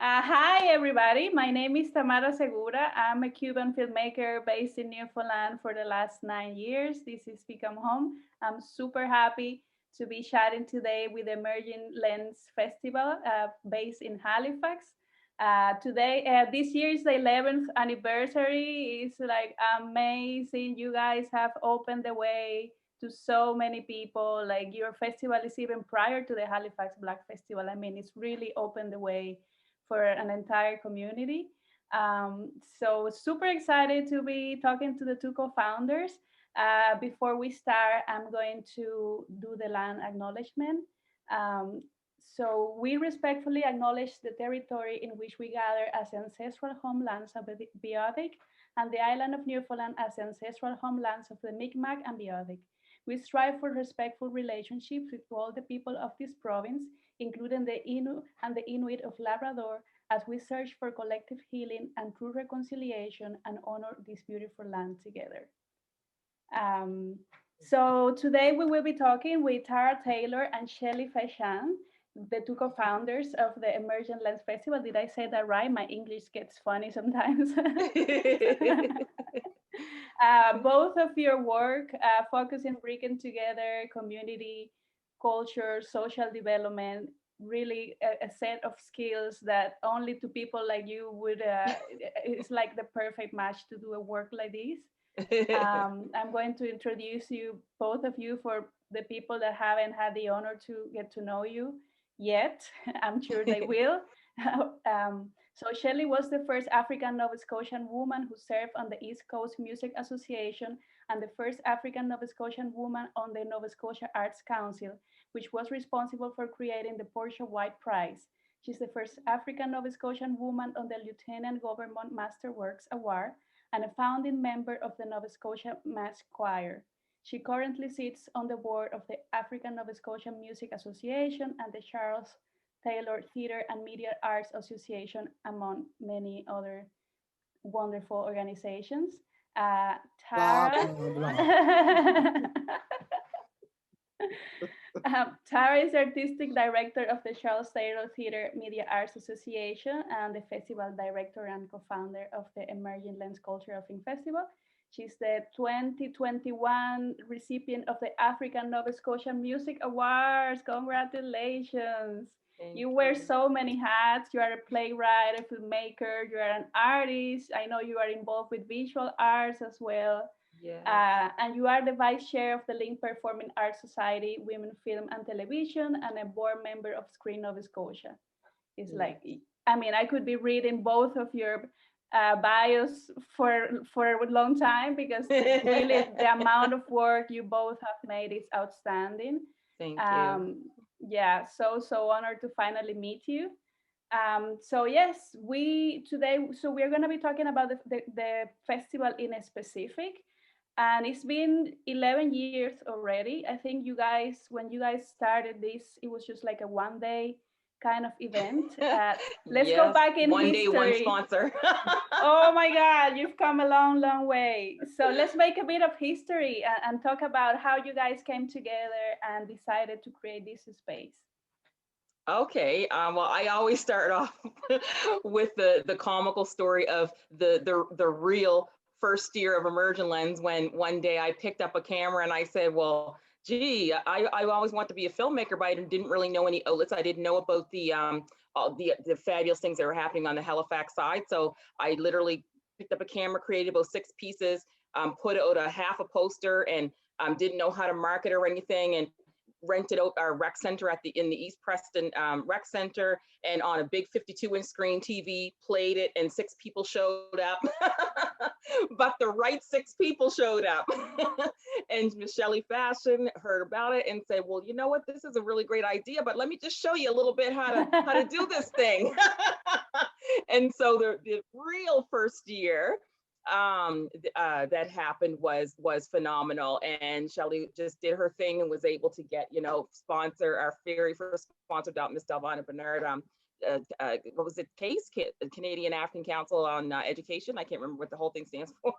Hi, everybody. My name is Tamara Segura. I'm a Cuban filmmaker based in Newfoundland for the last 9 years. This is Become Home. I'm super happy to be chatting today with the Emerging Lens Festival based in Halifax. This year is the 11th anniversary. It's like amazing. You guys have opened the way to so many people. Like your festival is even prior to the Halifax Black Festival. I mean, it's really opened the way for an entire community. So super excited to be talking to the two co-founders. Before we start, I'm going to do the land acknowledgement. So we respectfully acknowledge the territory in which we gather as ancestral homelands of the Beothuk and the island of Newfoundland as ancestral homelands of the Mi'kmaq and Beothuk. We strive for respectful relationships with all the people of this province, including the Innu and the Inuit of Labrador, as we search for collective healing and true reconciliation and honor this beautiful land together. Um, so today we will be talking with Tara Taylor and Shelley Fashan, the two co-founders of the Emergent Lens Festival. Did I say that right? My English gets funny sometimes. Both of your work focus in bringing together community, culture, social development, really a set of skills that only to people like you would, it's like the perfect match to do a work like this. I'm going to introduce you, both of you, for the people that haven't had the honor to get to know you yet. I'm sure they will. So Shelley was the first African Nova Scotian woman who served on the East Coast Music Association and the first African Nova Scotian woman on the Nova Scotia Arts Council, which was responsible for creating the Portia White Prize. She's the first African Nova Scotian woman on the Lieutenant Government Masterworks Award and a founding member of the Nova Scotia Mass Choir. She currently sits on the board of the African Nova Scotian Music Association and the Charles Taylor Theatre and Media Arts Association, among many other wonderful organizations. Blah, Tara. blah, blah. Tara is artistic director of the Charles Taylor Theatre Media Arts Association and the festival director and co-founder of the Emerging Lens Culture of Film Festival. She's the 2021 recipient of the African Nova Scotia Music Awards. Congratulations. You wear so many hats. You are a playwright, a filmmaker, you are an artist. I know you are involved with visual arts as well. And you are the vice chair of the Link Performing Arts Society, Women Film and Television, and a board member of Screen Nova Scotia. It's like, I mean, I could be reading both of your bios for a long time because really the amount of work you both have made is outstanding. Thank you. Yeah, so honored to finally meet you. So yes, we are going to be talking about the festival in a specific, and it's been 11 years already. I think you guys, when you guys started this, it was just like a 1 day kind of event. Let's go back in one history. Day, one sponsor. Oh my God, you've come a long, long way. So let's make a bit of history and talk about how you guys came together and decided to create this space. Okay, well, I always start off with the comical story of the real first year of Emergent Lens, when one day I picked up a camera and I said, well, gee, I always wanted to be a filmmaker, but I didn't really know any outlets. I didn't know about all the fabulous things that were happening on the Halifax side. So I literally picked up a camera, created about 6 pieces, put out a half a poster, and didn't know how to market or anything, and rented out our rec center in the East Preston rec center, and on a big 52-inch screen TV, played it, and 6 people showed up. But the right 6 people showed up. And Shelley Fashan heard about it and said, well, you know what, this is a really great idea, but let me just show you a little bit how to do this thing. And so the real first year that happened was phenomenal, and Shelley just did her thing and was able to get, sponsor, our very first sponsor, Miss Delvina Bernard, what was it, CASE, Canadian African Council on Education. I can't remember what the whole thing stands for.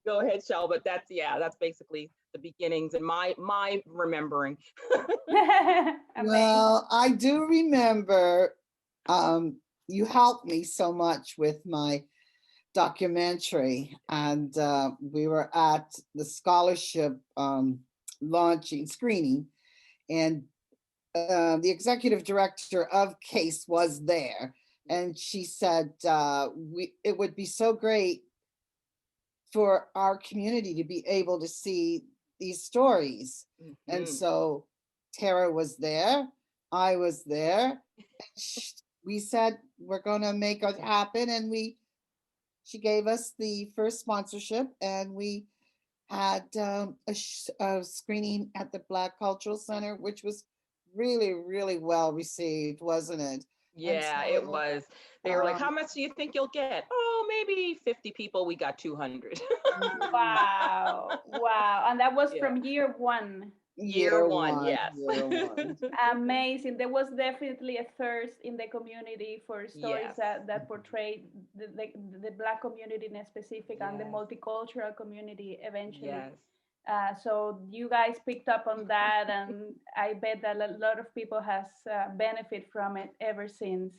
Go ahead, Shell, but that's basically the beginnings and my remembering. Well, I do remember you helped me so much with my documentary, and we were at the scholarship launching screening, and the executive director of CASE was there, and she said it would be so great for our community to be able to see these stories. And so Tara was there, I was there. We said we're going to make it happen, and she gave us the first sponsorship, and we had a screening at the Black Cultural Center, which was really, really well received, wasn't it? Yeah, it was. They were like, how much do you think you'll get? Oh, maybe 50 people. We got 200. Wow. Wow. And that was from year one. Year one, yes. Year one. Amazing. There was definitely a thirst in the community for stories that portray the Black community in specific and the multicultural community eventually. So you guys picked up on that, and I bet that a lot of people has benefit from it ever since.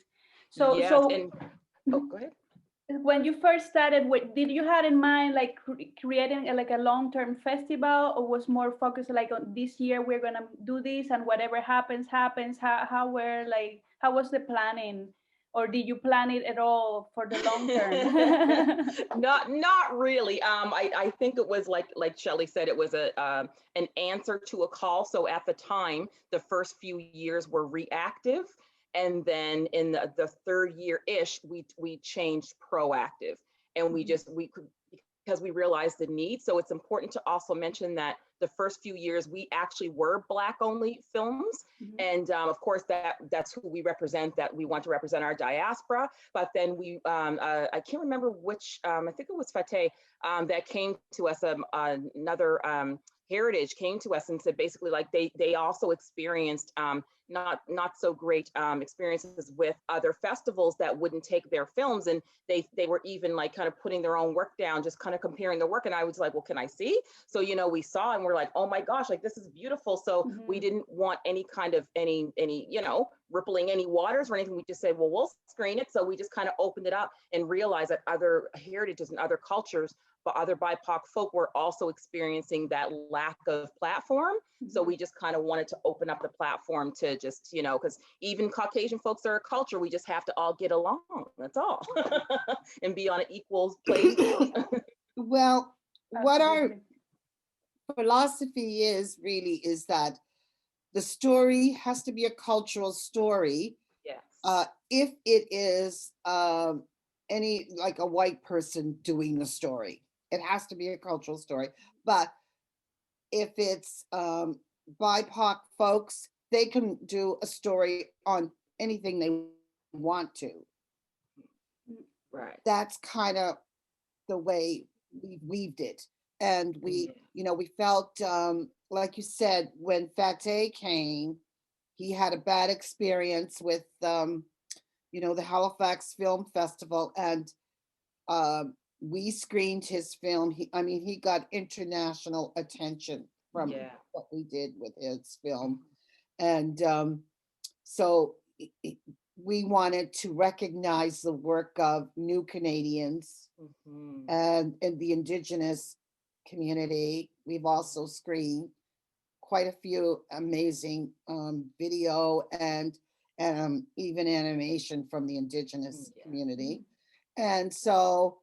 So, go ahead. When you first started, did you had in mind like creating like a long-term festival, or was more focused like on this year we're gonna do this and whatever happens? How was the planning, or did you plan it at all for the long term? Not really. I think it was like Shelley said, it was an answer to a call. So at the time, the first few years were reactive. And then in the third year-ish, we changed proactive, and because we realized the need. So it's important to also mention that the first few years we actually were Black-only films, and of course that's who we represent. That we want to represent our diaspora. But then we, I can't remember which. I think it was Fateh that came to us. Another Heritage came to us and said basically like they also experienced not so great experiences with other festivals that wouldn't take their films, and they were even like kind of putting their own work down, just kind of comparing their work. And I was like, well, can I see? So we saw, and we're like, oh my gosh, like this is beautiful. So we didn't want any kind of any rippling any waters or anything. We just said, well, we'll screen it. So we just kind of opened it up and realized that other heritages and other cultures, but other BIPOC folk were also experiencing that lack of platform. So we just kind of wanted to open up the platform to just, because even Caucasian folks are a culture, we just have to all get along. That's all. And be on an equal place. Well, what our philosophy is that the story has to be a cultural story. Yes. If it is any like a white person doing the story, it has to be a cultural story. But if it's BIPOC folks, they can do a story on anything they want to. Right. That's kind of the way we weaved it. And we felt, like you said, when Fateh came, he had a bad experience with, the Halifax Film Festival, and we screened his film. He got international attention from what we did with his film. And so we wanted to recognize the work of new Canadians and the Indigenous community. We've also screened quite a few amazing video and even animation from the Indigenous community. And so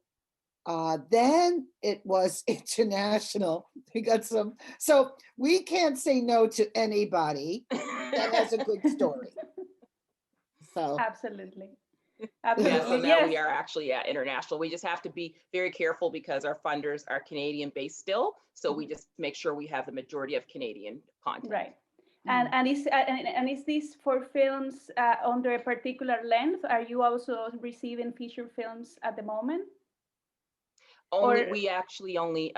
then it was international. We got so we can't say no to anybody that has a good story. So Absolutely. So now we are actually international. We just have to be very careful because our funders are Canadian based still. So we just make sure we have the majority of Canadian content. Right. And is this for films under a particular length? Are you also receiving feature films at the moment? We actually only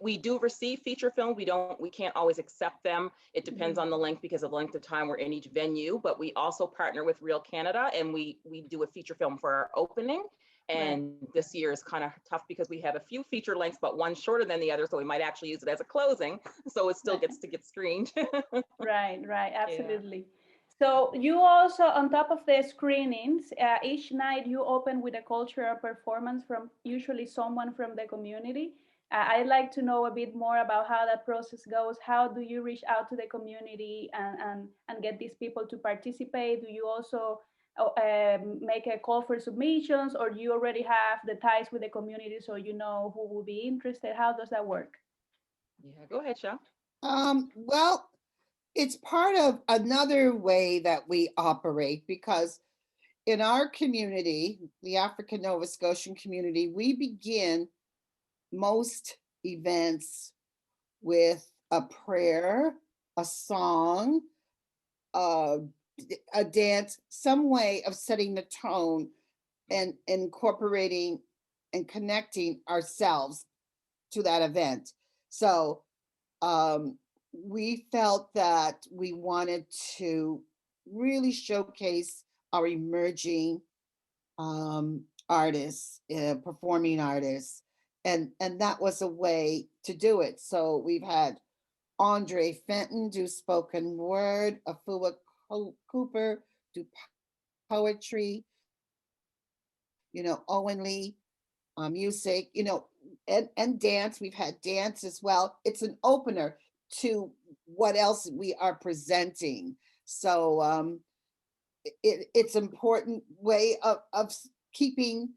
we do receive feature films. We can't always accept them. It depends on the length, because of the length of time we're in each venue. But we also partner with Real Canada, and we do a feature film for our opening. And this year is kind of tough because we have a few feature lengths, but one shorter than the other. So we might actually use it as a closing. So it still gets to get screened. Right, absolutely. So you also, on top of the screenings, each night you open with a cultural performance from usually someone from the community. I'd like to know a bit more about how that process goes. How do you reach out to the community and get these people to participate? Do you also make a call for submissions, or you already have the ties with the community so you know who will be interested? How does that work? Yeah, go ahead, Shell. Well, it's part of another way that we operate because in our community, the African Nova Scotian community, we begin most events with a prayer, a song, uh, a dance, some way of setting the tone and incorporating and connecting ourselves to that event. So we felt that we wanted to really showcase our emerging artists, performing artists, and that was a way to do it. So we've had Andre Fenton do spoken word, Afua Cooper do poetry, Owen Lee music, and dance. We've had dance as well. It's an opener to what else we are presenting. So it's important way of keeping,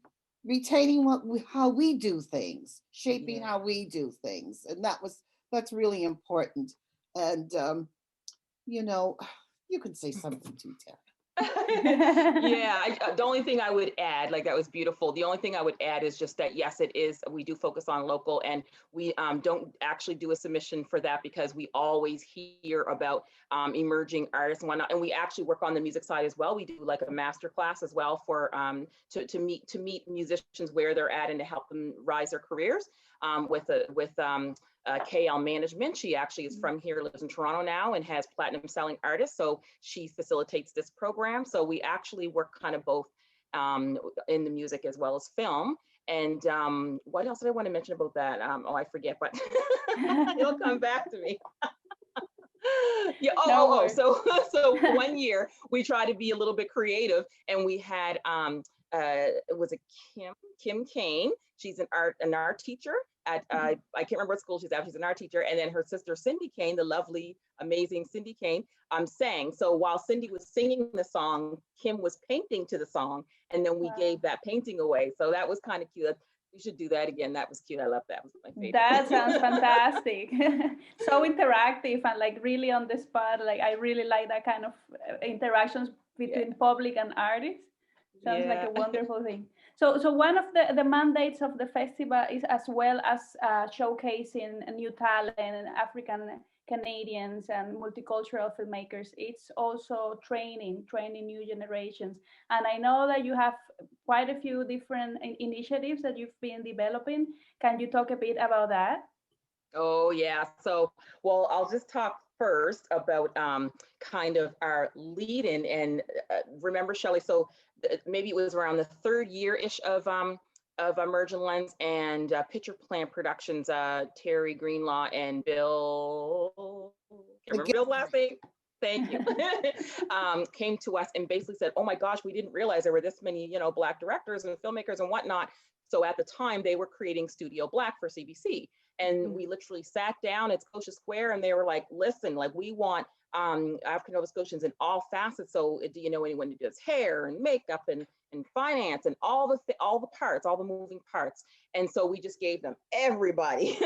retaining how we do things, shaping how we do things, and that's really important. And you can say something too, Tara. Yeah, the only thing I would add, like that was beautiful. The only thing I would add is just that, yes, it is. We do focus on local, and we don't actually do a submission for that because we always hear about emerging artists and whatnot. And we actually work on the music side as well. We do like a master class as well for to meet musicians where they're at and to help them rise their careers with KL Management. She actually is from here, lives in Toronto now, and has platinum selling artists. So she facilitates this program. So we actually work kind of both in the music as well as film. And what else did I want to mention about that? I forget, but it'll come back to me. Yeah. So 1 year we tried to be a little bit creative, and we had it was a Kim Kane. She's an art teacher at I can't remember what school she's at. She's an art teacher, and then her sister Cindy Kane, the lovely, amazing Cindy Kane, sang. So while Cindy was singing the song, Kim was painting to the song, and then we gave that painting away. So that was kind of cute. We should do that again. That was cute. I love that. It was my favorite. That sounds fantastic. So interactive and like really on the spot. Like I really like that kind of interactions between public and artists. Sounds like a wonderful thing. So one of the mandates of the festival is as well as showcasing new talent and African Canadians and multicultural filmmakers. It's also training new generations. And I know that you have quite a few different initiatives that you've been developing. Can you talk a bit about that? Oh yeah. So, well, I'll just talk first about kind of our lead-in. And remember, Shelley, so maybe it was around the third year-ish of Emergent Lens and Picture Plant Productions, Terry Greenlaw and Bill, can't remember Bill's last name. Thank you. Came to us and basically said, oh my gosh, we didn't realize there were this many, Black directors and filmmakers and whatnot. So at the time they were creating Studio Black for CBC. And we literally sat down at Scotia Square and they were like, listen, like we want African Nova Scotians in all facets. So do you know anyone who does hair and makeup and finance and all the parts, all the moving parts? And so we just gave them everybody.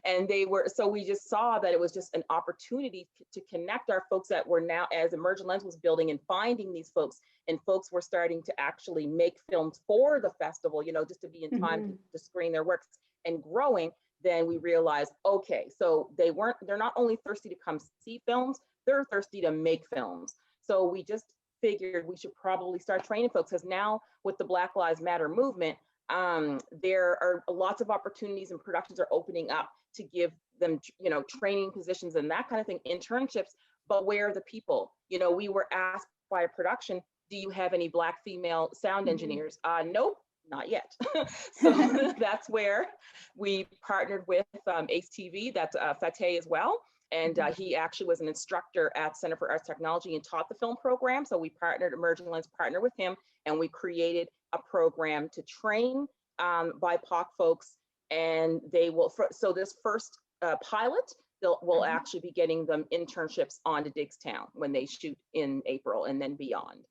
And so we just saw that it was just an opportunity to connect our folks that were now, as Emergent Lens was building and finding these folks, and folks were starting to actually make films for the festival, just to be in time to screen their works and growing. Then we realized, okay, so they're not only thirsty to come see films, they're thirsty to make films. So we just figured we should probably start training folks, because now with the Black Lives Matter movement, there are lots of opportunities and productions are opening up to give them, training positions and that kind of thing, internships. But where are the people? We were asked by a production, do you have any Black female sound engineers? Nope. Not yet. So that's where we partnered with Ace TV, that's Fateh as well. And he actually was an instructor at Center for Arts Technology and taught the film program. So we partnered, Emerging Lens partnered with him, and we created a program to train BIPOC folks. And they will, so this first pilot, we'll actually be getting them internships on to Digstown when they shoot in April and then beyond.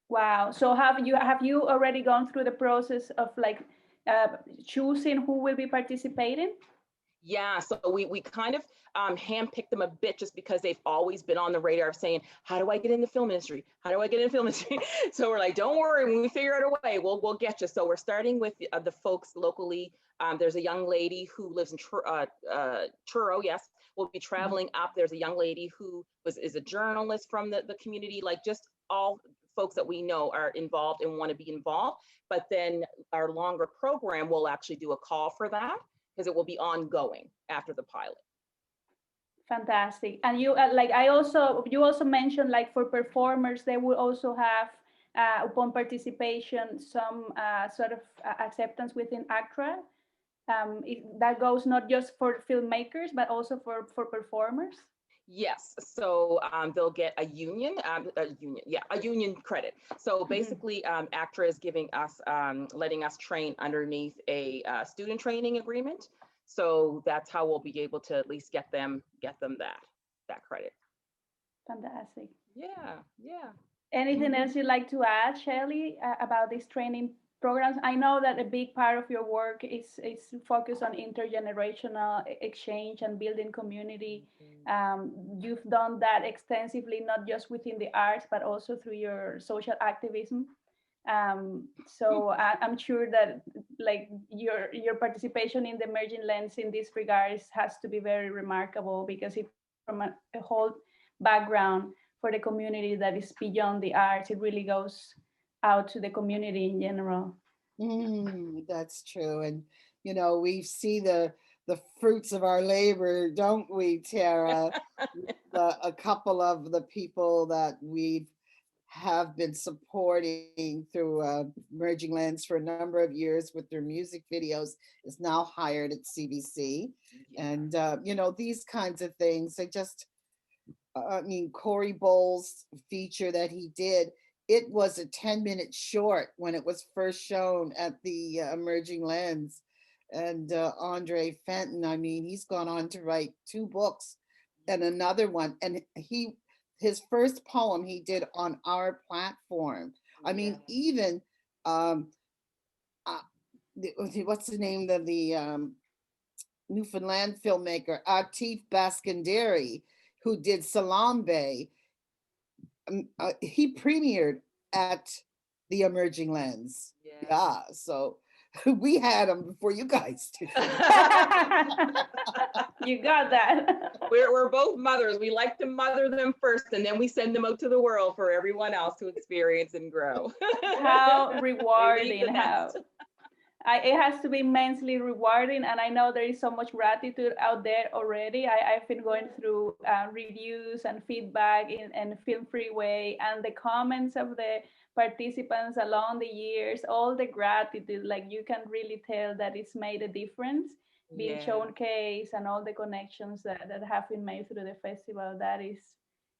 Wow. So have you already gone through the process of like choosing who will be participating? Yeah, so we kind of handpicked them a bit just because they've always been on the radar of saying, how do I get into film industry? How do I get into film industry? So we're like, don't worry, when we figure out a way, we'll get you. So we're starting with the folks locally. There's a young lady who lives in Truro, yes. We'll be traveling up. There's a young lady who is a journalist from the community, like just all folks that we know are involved and want to be involved. But then our longer program will actually do a call for that, because it will be ongoing after the pilot. Fantastic. And you you also mentioned like for performers, they will also have upon participation some sort of acceptance within ACTRA. That goes not just for filmmakers but also for performers. Yes, so they'll get a union credit. So basically, ACTRA is giving us, letting us train underneath a student training agreement. So that's how we'll be able to at least get them that credit. Fantastic. Yeah. Anything else you'd like to add, Shelley, about these training programs? I know that a big part of your work is focused on intergenerational exchange and building community. You've done that extensively, not just within the arts, but also through your social activism. So I'm sure that like your participation in the Emerging Lens in this regards has to be very remarkable, because it from a whole background for the community that is beyond the arts. It really goes out to the community in general. That's true. And, you know, we see the fruits of our labor, don't we, Tara? A couple of the people that we have been supporting through Emerging Lens for a number of years with their music videos is now hired at CBC. And, you know, these kinds of things, they just, I mean, Corey Bowles' feature that he did, it was a 10-minute short when it was first shown at the Emerging Lens. And Andre Fenton, I mean, he's gone on to write 2 books and another one. And his first poem he did on our platform. I mean, even, what's the name of the Newfoundland filmmaker, Atif Baskandari, who did Salambe, he premiered at the Emerging Lens. Yeah, so we had him before you guys did. You got that. We're both mothers. We like to mother them first, and then we send them out to the world for everyone else to experience and grow. How rewarding! It has to be immensely rewarding, and I know there is so much gratitude out there already. I've been going through reviews and feedback in Film Freeway, and the comments of the participants along the years, all the gratitude, like you can really tell that it's made a difference, being showcased, and all the connections that have been made through the festival. That is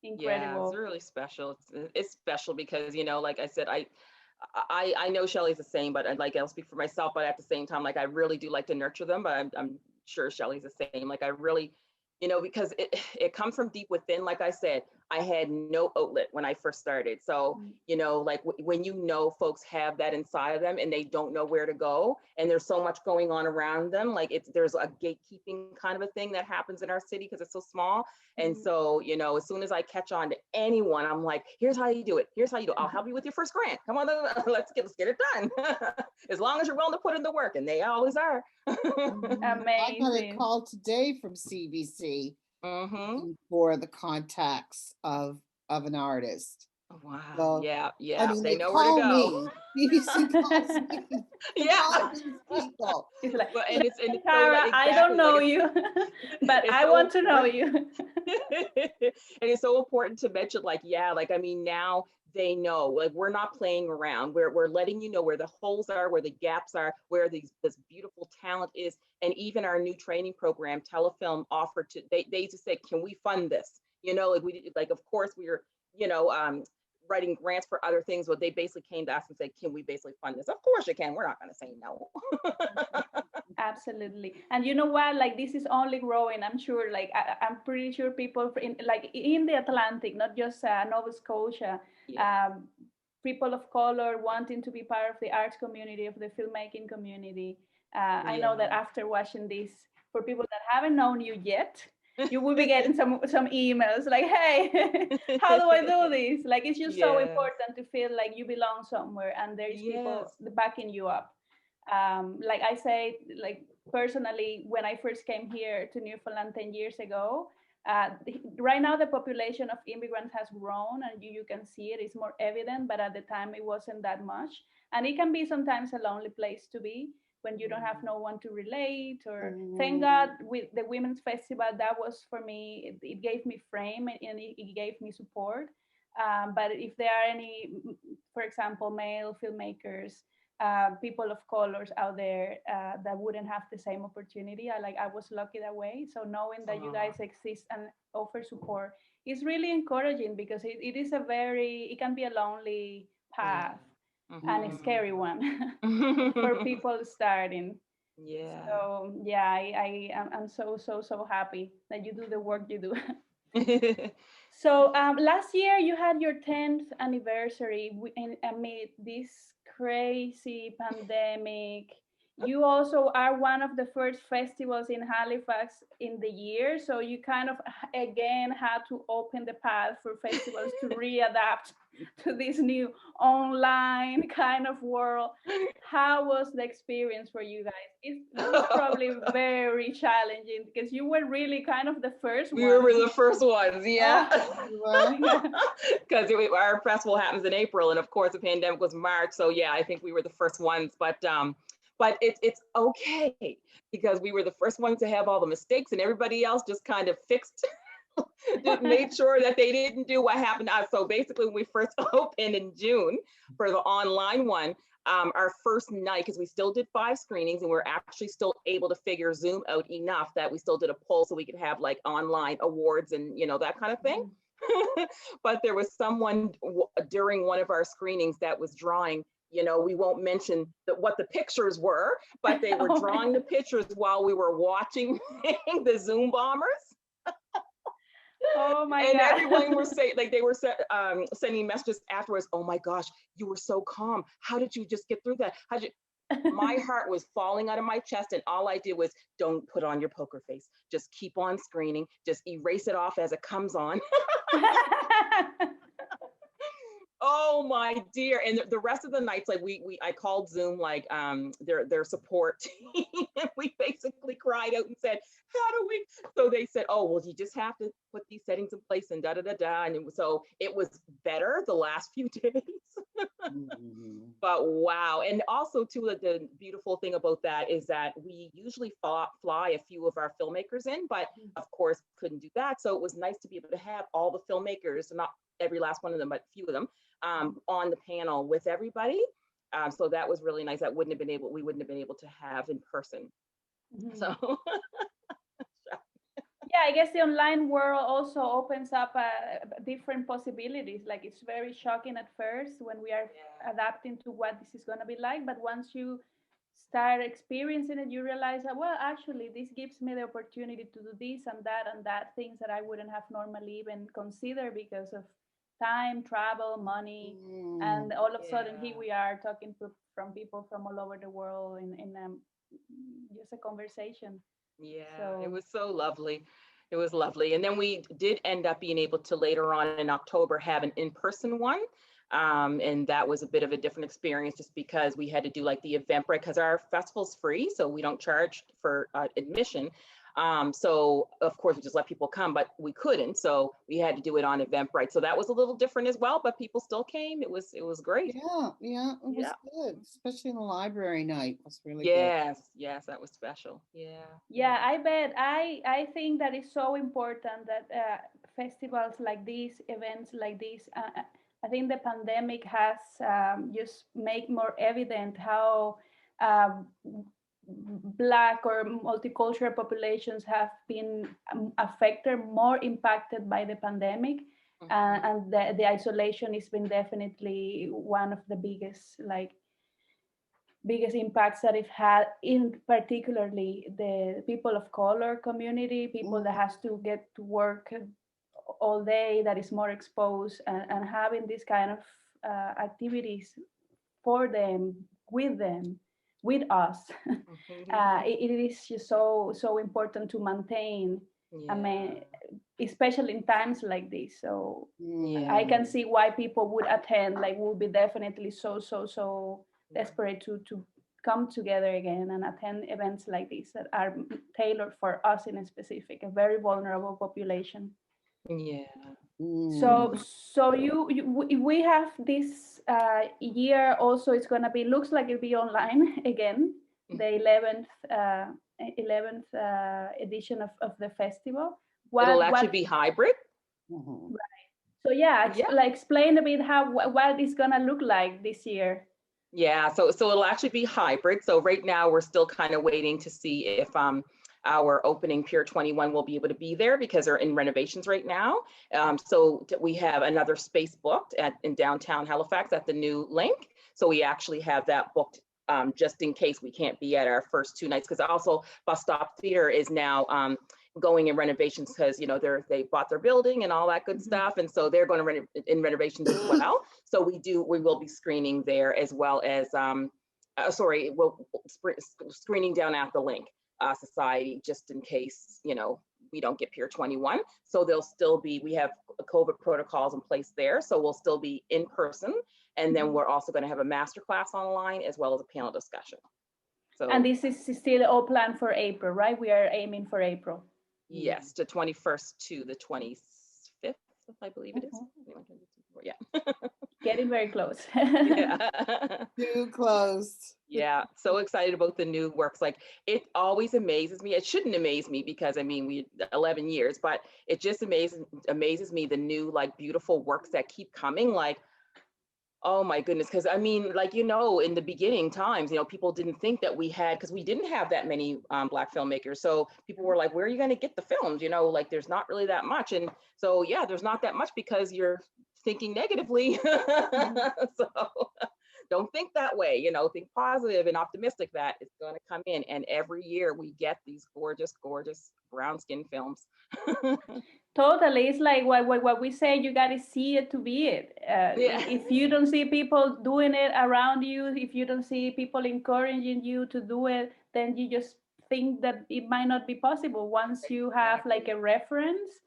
incredible. Yeah, it's really special. It's special because, you know, like I said, I know Shelley's the same, but I'll speak for myself, but at the same time, like I really do like to nurture them, but I'm sure Shelley's the same. Like I really, you know, because it comes from deep within. Like I said, I had no outlet when I first started. So, you know, like when you know folks have that inside of them and they don't know where to go, and there's so much going on around them, like there's a gatekeeping kind of a thing that happens in our city because it's so small. And so, you know, as soon as I catch on to anyone, I'm like, here's how you do it. Here's how you do it. I'll help you with your first grant. Come on, let's get it done. As long as you're willing to put in the work, and they always are. Amazing. I got a call today from CBC for the contacts of an artist. Wow. So, yeah. I mean, they know where to go. BBC calls me. Yeah. People. It's like, and it's Tara, so, exactly, I don't know like you, but I so want to know you. And it's so important to mention, like, like, I mean, now they know, like, we're not playing around. We're letting you know where the holes are, where the gaps are, where this beautiful talent is. And even our new training program, Telefilm, offered to, they just said, can we fund this? Like like, of course we were, writing grants for other things, but they basically came to us and said, can we basically fund this? Of course you can. We're not going to say no. Absolutely. And you know what, like this is only growing, I'm sure. Like I'm pretty sure people in the Atlantic, not just Nova Scotia, Yeah. people of color wanting to be part of the arts community, of the filmmaking community. I know that after watching this, for people that haven't known you yet, you will be getting some emails like, hey, how do I do this? Like, it's just so important to feel like you belong somewhere and there is people backing you up. Like I say, like personally, when I first came here to Newfoundland 10 years ago, right now the population of immigrants has grown, and you can see it, it's more evident, but at the time it wasn't that much. And it can be sometimes a lonely place to be when you don't have no one to relate. Or thank God with the Women's Festival, that was for me, it gave me frame, and it gave me support. But if there are any, for example, male filmmakers, people of colors out there that wouldn't have the same opportunity, I was lucky that way. So knowing that you guys exist and offer support is really encouraging, because it is it can be a lonely path and a scary one for people starting. So yeah, I'm so happy that you do the work you do. So last year you had your 10th anniversary amid this crazy pandemic. You also are one of the first festivals in Halifax in the year, so you kind of again had to open the path for festivals to readapt to this new online kind of world. How was the experience for you guys? It was probably very challenging because you were really kind of the first We one. were the first ones, yeah. Because our festival happens in April, and of course the pandemic was March. So yeah, I think we were the first ones. But it's okay, because we were the first ones to have all the mistakes, and everybody else just kind of fixed, made sure that they didn't do what happened to us. So basically, when we first opened in June for the online one, our first night, because we still did 5 screenings, and we're actually still able to figure Zoom out enough that we still did a poll so we could have like online awards and that kind of thing. But there was someone during one of our screenings that was drawing, we won't mention what the pictures were, but they were drawing the pictures while we were watching the Zoom bombers. Oh my and God. everyone were saying, like, they were sending messages afterwards, oh my gosh, you were so calm, how did you just get through that? My heart was falling out of my chest, and all I did was, don't put on your poker face, just keep on screening, just erase it off as it comes on. Oh my dear. And the rest of the nights, like I called Zoom, like their support team, and we basically cried out and said, how do we? So they said, oh, well, you just have to put these settings in place and da da da da. And so it was better the last few days. But wow. And also too, the beautiful thing about that is that we usually fly a few of our filmmakers in, but of course couldn't do that. So it was nice to be able to have all the filmmakers, not every last one of them, but a few of them, on the panel with everybody. So that was really nice. We wouldn't have been able to have in person. So yeah, I guess the online world also opens up different possibilities. Like, it's very shocking at first when we are adapting to what this is going to be like, but once you start experiencing it, you realize that, well, actually this gives me the opportunity to do this and that things that I wouldn't have normally even considered because of time, travel, money. And all of a sudden here we are talking from people from all over the world in just a conversation. It was so lovely. It was lovely. And then we did end up being able to later on in October have an in-person one. And that was a bit of a different experience, just because we had to do like the Eventbrite, because our festival's free, so we don't charge for admission. So of course we just let people come, but we couldn't, so we had to do it on Eventbrite. So that was a little different as well, but people still came. It was great. It was good, especially in the library night. It was really good. Yes, that was special. I bet. I think that is so important that festivals like these, events like this, I think the pandemic has just made more evident how Black or multicultural populations have been affected, more impacted by the pandemic. And the isolation has been definitely one of the biggest impacts that it had, in particularly the people of color community, people that has to get to work all day, that is more exposed, and having this kind of activities for them, with us. It is just so important to maintain. I mean, especially in times like this. So I can see why people would attend, like would be definitely so desperate to come together again and attend events like this that are tailored for us in a specific, a very vulnerable population. So we have this year also. It's gonna be, looks like it'll be online again, the 11th edition of the festival. It'll actually be hybrid. Right. So like explain a bit what it's gonna look like this year. Yeah, so it'll actually be hybrid. So right now we're still kind of waiting to see if our opening Pier 21 will be able to be there, because they're in renovations right now. So we have another space booked in downtown Halifax at the new Link. So we actually have that booked just in case we can't be at our first 2 nights, because also Bus Stop Theater is now going in renovations, because they bought their building and all that good stuff, and so they're going to in renovations as well. So we will be screening there, as well as we'll screening down at the Link Society, just in case we don't get Pier 21. So there'll still be, we have COVID protocols in place there, so we'll still be in person, and then we're also going to have a masterclass online as well as a panel discussion. So, and this is still all planned for April, right? We are aiming for April. Yes, the 21st to the 25th, I believe it is. Yeah. Getting very close. Too close. Yeah, so excited about the new works. Like, it always amazes me. It shouldn't amaze me, because I mean, we 11 years, but it just amazes me, the new beautiful works that keep coming. Like, oh my goodness, because I mean, in the beginning times, people didn't think that we had, because we didn't have that many Black filmmakers. So people were like, where are you going to get the films? There's not really that much. And so, yeah, there's not that much because you're thinking negatively. So don't think that way, think positive and optimistic that it's going to come in. And every year we get these gorgeous, gorgeous brown skin films. Totally. It's like what we say, you got to see it to be it. If you don't see people doing it around you, if you don't see people encouraging you to do it, then you just think that it might not be possible. Once you have like a reference,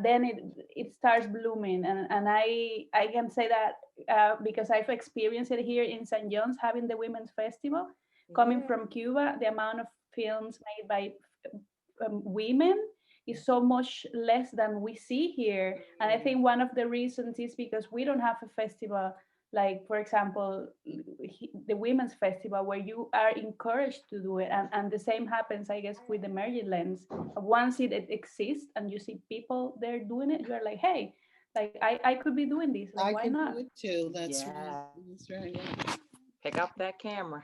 then it starts blooming. And I can say that because I've experienced it here in St. John's, having the Women's Festival, coming from Cuba, the amount of films made by women is so much less than we see here. And I think one of the reasons is because we don't have a festival like, for example, the Women's Festival, where you are encouraged to do it. And the same happens, I guess, with the Emerging Lens. Once it exists and you see people there doing it, you're like, hey, like I could be doing this. Like, why not? I could do it too. That's right. Pick up that camera.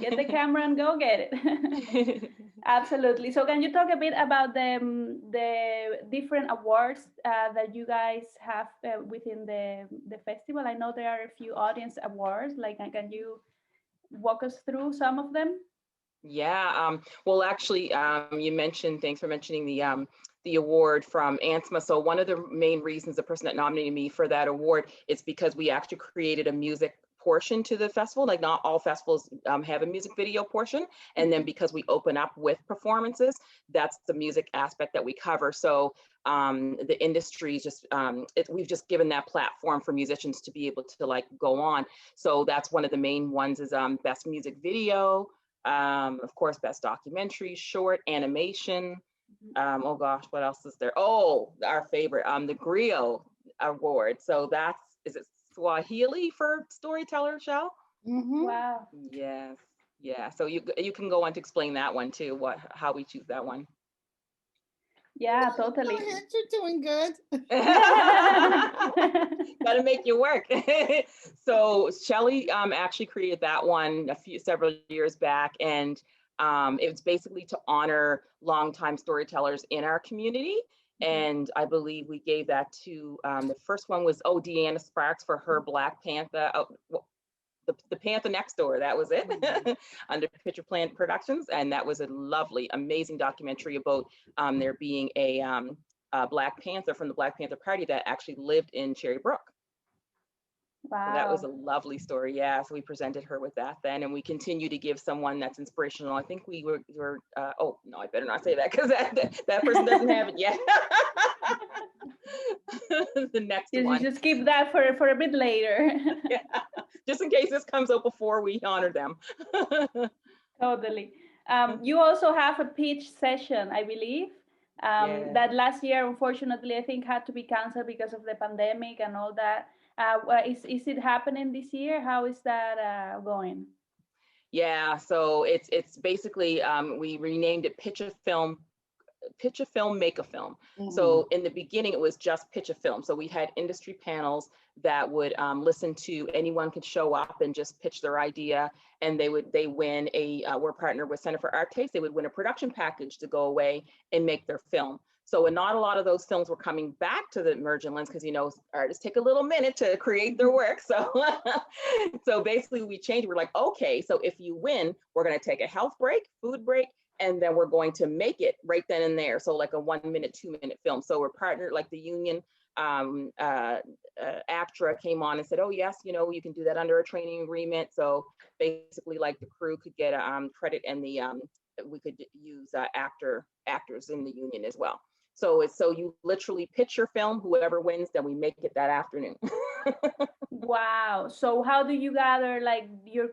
Get the camera and go get it. Absolutely. So can you talk a bit about the different awards that you guys have within the festival? I know there are a few audience awards. Like, can you walk us through some of them? Yeah. Well, actually, thanks for mentioning the award from ANSMA. So one of the main reasons, the person that nominated me for that award, is because we actually created a music portion to the festival. Like, not all festivals have a music video portion, and then because we open up with performances, that's the music aspect that we cover. So the industry just we've just given that platform for musicians to be able to go on. So that's one of the main ones, is best music video, of course, best documentary, short, animation. Oh gosh, what else is there? Oh, our favorite, the Griot Award. So is it Swahili for storyteller, Shell? Wow. Yes. Yeah. So you can go on to explain that one too, how we choose that one. Yeah, totally. Go ahead, you're doing good. Gotta make you work. So Shelley actually created that one several years back, and it was basically to honor longtime storytellers in our community. And I believe we gave that to the first one was Deanna Sparks for her Black Panther. The Panther Next Door, that was it, under Picture Plant Productions. And that was a lovely, amazing documentary about there being a Black Panther from the Black Panther Party that actually lived in Cherry Brook. Wow. So that was a lovely story. Yeah. So we presented her with that then, and we continue to give someone that's inspirational. I think we were oh, no, I better not say that because that person doesn't have it yet. The next one. You just keep that for a bit later. Yeah. Just in case this comes out before we honor them. Totally. You also have a pitch session, I believe. That last year, unfortunately, I think had to be canceled because of the pandemic and all that. Is it happening this year? How is that going? Yeah, so it's basically we renamed it Pitch a Film, Make a Film. So in the beginning, it was just pitch a film. So we had industry panels that would listen to, anyone could show up and just pitch their idea, and they win we're partnered with Center for Art Taste. They would win a production package to go away and make their film. So not a lot of those films were coming back to the Emergent Lens because, artists take a little minute to create their work. So, so basically we changed. We're like, okay, so if you win, we're going to take a health break, food break, and then we're going to make it right then and there. So like a 1 minute, 2 minute film. So we're partnered, like the union ACTRA came on and said, oh yes, you can do that under a training agreement. So basically like the crew could get credit, and we could use actors in the union as well. So you literally pitch your film, whoever wins, then we make it that afternoon. Wow. So how do you gather like your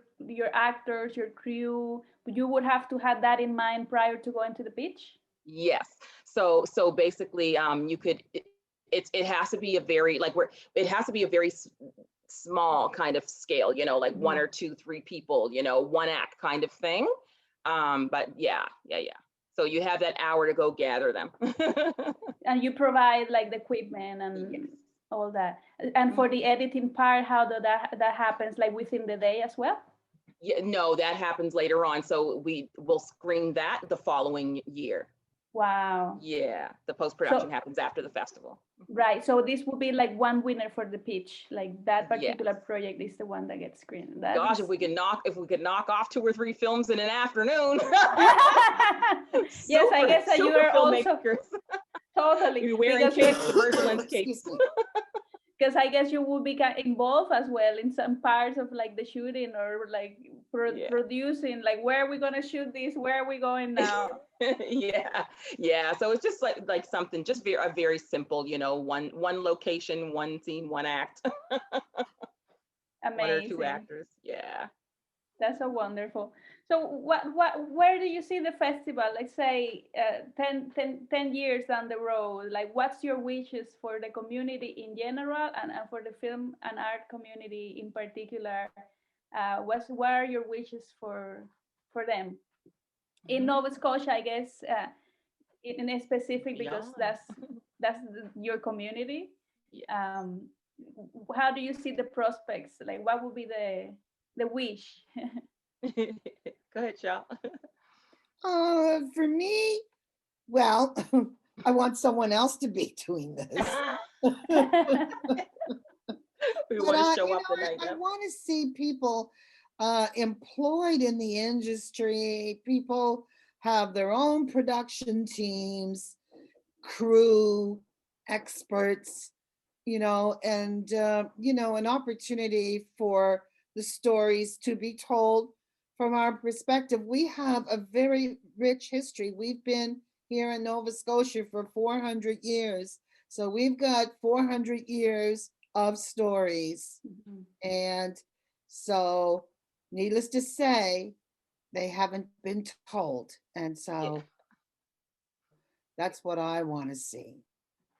actors, your crew? You would have to have that in mind prior to going to the pitch? Yes. So basically you could, it has to be a very, it has to be a very small kind of scale, like 1 or 2, 3 people, one act kind of thing. But yeah. So you have that hour to go gather them. And you provide like the equipment and all that. And for the editing part, how that happens, like within the day as well? Yeah, no, that happens later on. So we will screen that the following year. Wow. Yeah, the post-production happens after the festival. Right. So this would be like one winner for the pitch. Like that particular project is the one that gets screened. Gosh, if we could knock off 2 or 3 films in an afternoon. Yes, I guess that you are also totally you're wearing capes, the Emergent Lens capes. Because I guess you will be involved as well in some parts of like the shooting or like producing, like where are we going to shoot this? Where are we going now? Yeah. So it's just like something, just very simple, one location, one scene, one act. Amazing. 1 or 2 actors. Yeah. That's so wonderful. So where do you see the festival, like say 10 years down the road? Like what's your wishes for the community in general and for the film and art community in particular? What are your wishes for them? In Nova Scotia, I guess, in a specific, because that's your community. Yeah. How do you see the prospects? Like what would be the wish? Go ahead, Shell. For me, well, I want someone else to be doing this. We want to show up I want to see people employed in the industry. People have their own production teams, crew, experts, and an opportunity for the stories to be told from our perspective. We have a very rich history. We've been here in Nova Scotia for 400 years. So we've got 400 years of stories. And so needless to say, they haven't been told. And so that's what I want to see.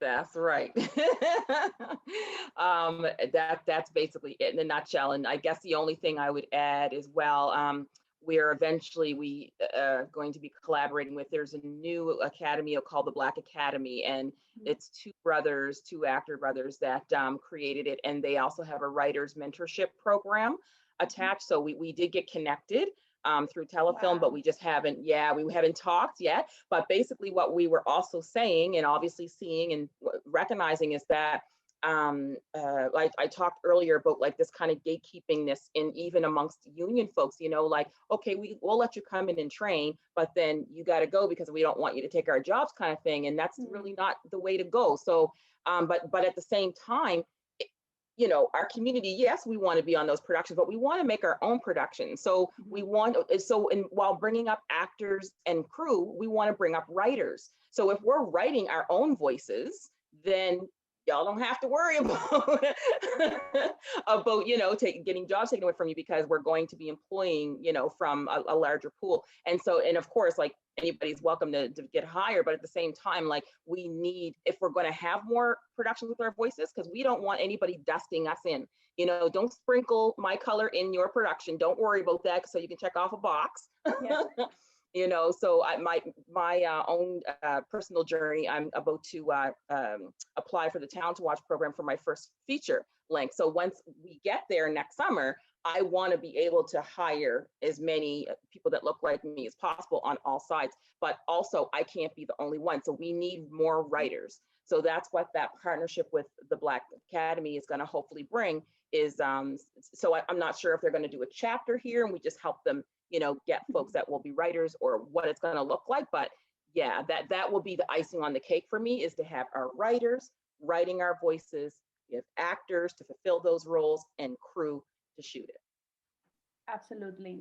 That's right. That's basically it in a nutshell. And I guess the only thing I would add as well, we are eventually going to be collaborating with, there's a new academy called the Black Academy, and it's two actor brothers that created it, and they also have a writer's mentorship program attached. So we did get connected through telefilm, but we just haven't, we haven't talked yet. But basically what we were also saying and obviously seeing and recognizing is that like I talked earlier about like this kind of gatekeepingness in even amongst union folks, you know, like, okay, we'll let you come in and train, but then you got to go because we don't want you to take our jobs kind of thing. And that's really not the way to go. So, but at the same time, you know, our community, yes, we want to be on those productions, but we want to make our own productions. So we want, while bringing up actors and crew, we want to bring up writers. So if we're writing our own voices, then y'all don't have to worry about about, you know, getting jobs taken away from you, because we're going to be employing, you know, from a larger pool. And so, and of course, like anybody's welcome to get hired, but at the same time, like we need, if we're going to have more productions with our voices, because we don't want anybody dusting us in, you know, don't sprinkle my color in your production. Don't worry about that, so you can check off a box. Yeah. You know, so my own personal journey, I'm about to apply for the Talent to Watch program for my first feature length. So once we get there next summer, I want to be able to hire as many people that look like me as possible on all sides, but also I can't be the only one. So we need more writers. So that's what that partnership with the Black Academy is going to hopefully bring is, so I'm not sure if they're going to do a chapter here and we just help them, you know, get folks that will be writers or what it's going to look like. But yeah, that will be the icing on the cake for me, is to have our writers writing our voices, we have actors to fulfill those roles, and crew to shoot it. Absolutely.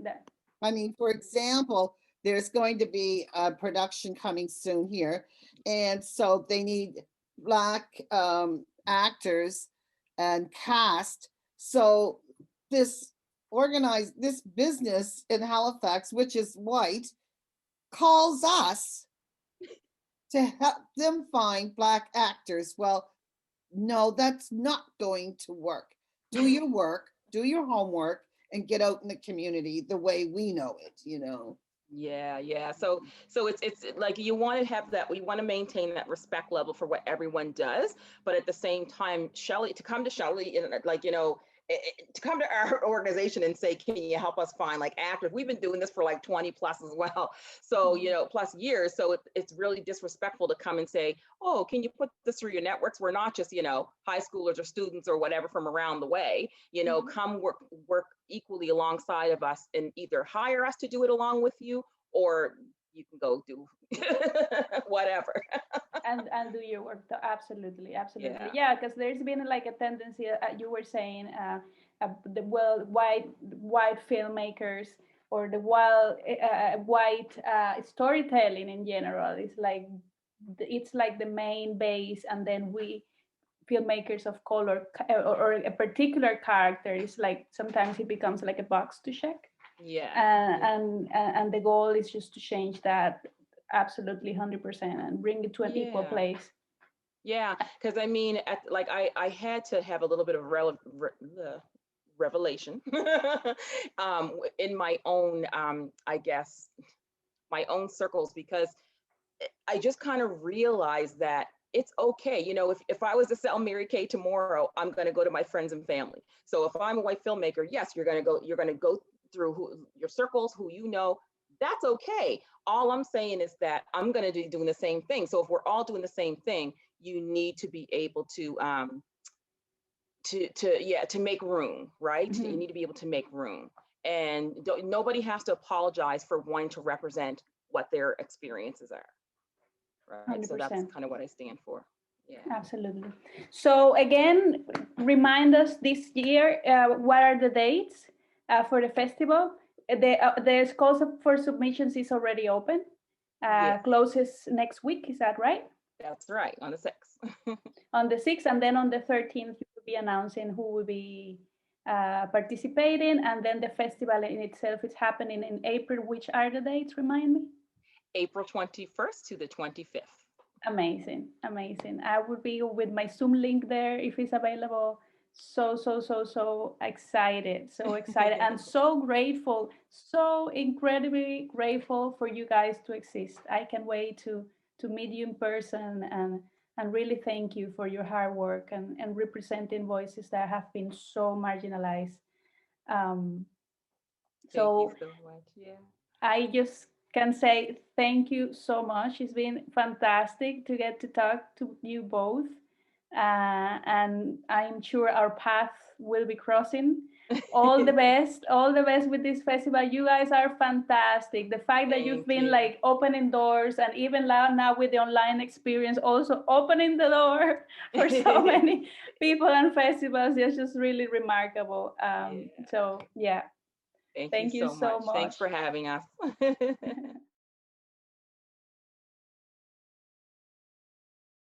I mean, for example, there's going to be a production coming soon here. And so they need Black actors and cast. So this business in Halifax, which is white, calls us to help them find Black actors. Well, no, that's not going to work. Do your work, do your homework, and get out in the community the way we know it, you know. Yeah. So it's like you want to have that, we want to maintain that respect level for what everyone does, but at the same time, Shelley, to come to Shelley and like, you know, to come to our organization and say, can you help us find like actors? We've been doing this for like 20 plus as well. So, you know, plus years. So it's really disrespectful to come and say, oh, can you put this through your networks? We're not just, you know, high schoolers or students or whatever from around the way, you know, come work equally alongside of us and either hire us to do it along with you, or you can go do whatever. and do your work. Absolutely. Yeah, because there's been like a tendency, you were saying, the white filmmakers or the white storytelling in general is like, it's like the main base, and then we filmmakers of color or a particular character is like, sometimes it becomes like a box to check. And the goal is just to change that absolutely 100% and bring it to an equal place. Yeah, because I mean, I had to have a little bit of revelation in my own, I guess, my own circles, because I just kind of realized that it's okay. You know, if I was to sell Mary Kay tomorrow, I'm going to go to my friends and family. So if I'm a white filmmaker, yes, you're going to go through your circles, who you know. That's okay. All I'm saying is that I'm going to be doing the same thing. So if we're all doing the same thing, you need to be able to make room, right? You need to be able to make room, and nobody has to apologize for wanting to represent what their experiences are. Right. 100%. So that's kind of what I stand for. Yeah. Absolutely. So again, remind us this year, what are the dates for the festival? The calls for submissions is already open. Closes next week, is that right? That's right, on the 6th. On the 6th, and then on the 13th, you will be announcing who will be participating, and then the festival in itself is happening in April. Which are the dates? Remind me. April 21st to the 25th. Amazing. I will be with my Zoom link there if it's available so excited, and so grateful, so incredibly grateful for you guys to exist. I can't wait to meet you in person, and really thank you for your hard work, and representing voices that have been so marginalized. Um, Thank you so so much. Yeah. I just can say thank you so much. It's been fantastic to get to talk to you both. And I'm sure our paths will be crossing. All the best with this festival. You guys are fantastic. The fact that you've Thank been you. like opening doors, and even now with the online experience, also opening the door for so many people and festivals, is just really remarkable. Yeah. So yeah, Thank you thank you so so much. Thanks much. for having us.